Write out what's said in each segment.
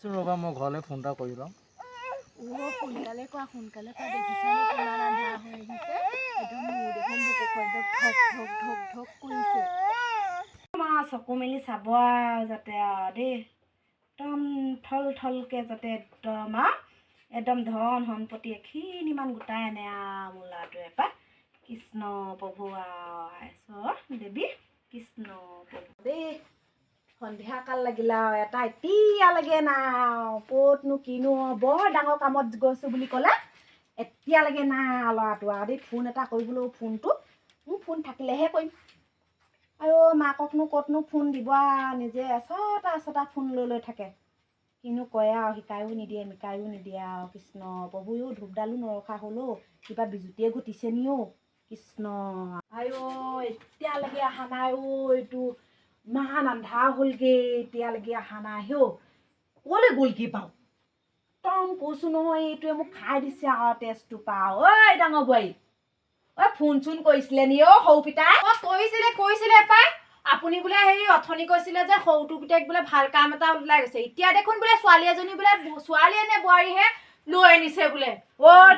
ৰ'বা মই ঘৰলৈ ফোন এটা কৰি লওঁ। সোনকালে কোৱা সোনকালে কোৱা দেখিছানে কিমান আন্ধাৰ হৈ আহিছে একদম মোৰ দেখোন বুকুখন ঠক ঠক ঠক ঠক কৰিছে মা চকু মেলি চাব আৰু যাতে আৰু দেই একদম থল থলকে যাতে একদম ধন সম্পত্তি এখিনিমান গোটাই আনে আৰু মোৰ ল'ৰাটোৱে এপাত কৃষ্ণ প্ৰভু আৰু দেৱী কৃষ্ণ প্ৰভু দেই সন্ধিয়া কাল লাগিলে আৰু এটা এতিয়ালৈকে নাই ক'তনো কিনো বৰ ডাঙৰ কামত গৈছোঁ বুলি ক'লে এতিয়ালৈকে নাই ল'ৰাটো আৰু দেই ফোন এটা কৰিবলৈও ফোনটো মোৰ ফোন থাকিলেহে কৰিম আৰু মাককনো ক'তনো ফোন দিব নিজে এচটা ফোন লৈ থাকে কিনো কয় আৰু শিকায়ো নিদিয়ে মিকায়ো নিদিয়ে আৰু কৃষ্ণ প্ৰভুও ধূপডালো নৰখা হ'লেও কিবা বিজুতিয়ে ঘটিছে নিও কৃষ্ণ আইও এতিয়ালৈকে অহা নাই এইটো ইমান আন্ধাৰ হ'লগে এতিয়ালৈকে অহা নাই হেও ক'লৈ গ'লগে বাৰু একদম কৈছোঁ নহয় এইটোৱে মোক খাই দিছে আৰু তেজটো পাওঁ ঐ ডাঙৰ বোৱাৰী ঐ ফোন চোন কৰিছিলে নি সৰু পিতাই কৈছিলে পাই আপুনি বোলে হেৰি অথনি কৈছিলে যে সৰুটো পিতাইক বোলে ভাল কাম এটা ওলাই গৈছে এতিয়া দেখোন বোলে ছোৱালী এজনী বোলে ছোৱালীয়ে নে বোৱাৰীহে লৈ আনিছে বোলে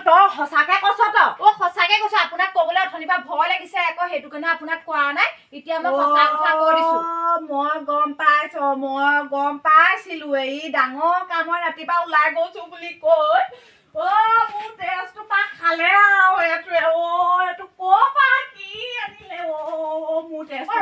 তই সঁচাকে কৈছ সঁচাকে কৈছো আপোনাক ক'বলৈ অথনিৰ পৰা ভয় লাগিছে আকৌ সেইটো কাৰণে আপোনাক কোৱা নাই এতিয়া মই সঁচা কথা কৈ দিছো মই গম পাইছিলো এই ডাঙৰ কামৰ ৰাতিপুৱা ওলাই গৈছো বুলি কৈ মোৰ তেজটো পাক খালে আৰু এইটোৱে এইটো ক'ৰ পৰা কি আনিলে মোৰ তেজটো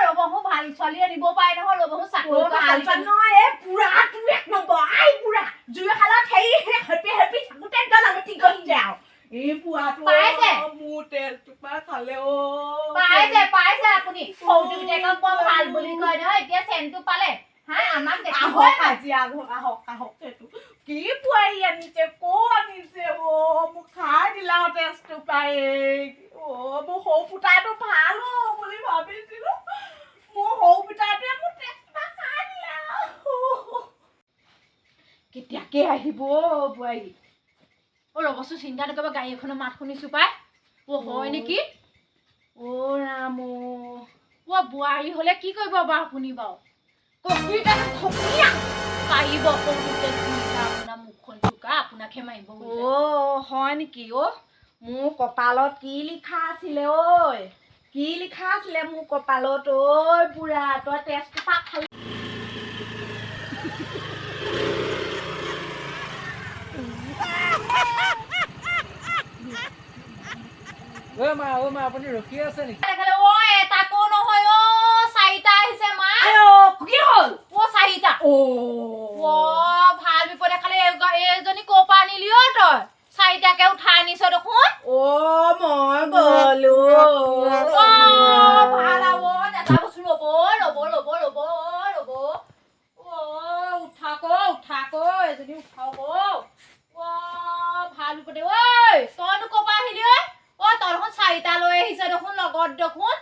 ৰ'ব মোৰ ভাল ছোৱালী আনিব পাৰে নহয় ৰ'ব মোৰ চাকৰি নহয় এই পুৰাটো এক নম্বৰ আই পুৰা জুইশালত হেপি থাকোঁতে লাগতি গ'ল যাওঁ এই পুৱাটো মোৰ তেজটো পাক খালে পাইছে আপুনি সৌটো পিতেকক বৰ ভাল বুলি কয় নহয় এতিয়া চেনটো পালে হা আমাক আহক সেইটো কি পুৱাই আনিছে আনিছে মোক খাই দিলা তেজটো পাই মোৰ সৰু ফুটাটো ভাল বুলি ভাবিছিলো মোৰ সৰু ফুটাটোৱে মোৰ তেজটো খাই দিলা কেতিয়াকে আহিব বোৱাৰী ৰ'বচোন চিন্তা নকৰিব গাড়ী এখনৰ মাত শুনিছো পাই হয় নেকি ৰাম বোৱাৰী হলে কি কৰিব বাৰু আপুনি বাৰু পাৰিব আপোনাৰ মুখখন চোকা আপোনাকহে মাৰিব হয় নেকি মোৰ কপালত কি লিখা আছিলে কি লিখা আছিলে মোৰ কপালত বুঢ়া তই তেজটো পাক খালি মা আপুনি ৰখি আছে নেকি তাকো নহয় চাৰিটা আহিছে মা কি হ'ল চাৰিটা ভাল বিপদে খালি এইজনী ক'ৰ পৰা আনিলি তই চাৰিটাকে উঠাই আনিছ দেখোন মই গলো ভাল নেতা বস্তু ৰ'ব উঠাক এজনী উঠাওক ভাল বিপদে তইনো ক'ৰ পৰা আহিলি তই দেখোন চাৰিটা লৈ আহিছে দেখোন লগত দেখোন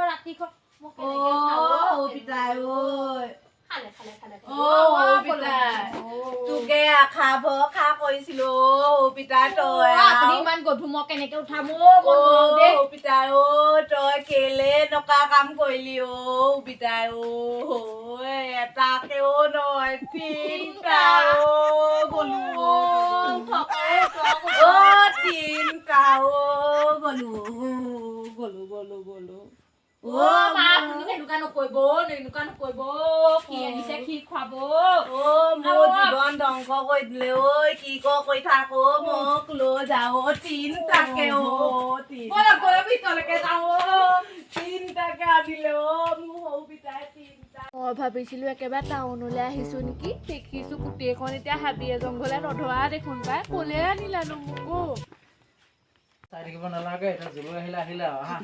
ৰাতিখন তোকে আশা ভৰসা কৰিছিলো পিতাই তই আপুনি ইমান গধুৰ কেনেকে উঠাম পিতাই তই কেলে নকা কাম কৰিলি পিতাই এটাকেও নহয় তিনটা গলো তিনটা গলো এনেকুৱা নকৰিব কি আনিছে কি খুৱাব মোৰ জীৱন ধ্বংস কৰি দিলে কি কৰি থাক মোক লৈ যাও তিনটাকে ভিতৰলৈকে যাও তিনটাকে আনিলে মোৰ সৰু পিতাই তিনটা মই ভাবিছিলো একেবাৰে টাউনলৈ আহিছো নেকি দেখিছো গোটেইখন এতিয়া হাবিয়ে জংঘলে নধৰা দেখোন পাই ক'লে আনিলানো মোক চাই থাকিব নালাগে এটা জলৈ আহিলে আহা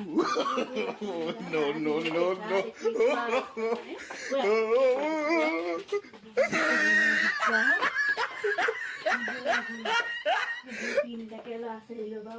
তিনটাকে ল'ৰা ছোৱালী ল'বা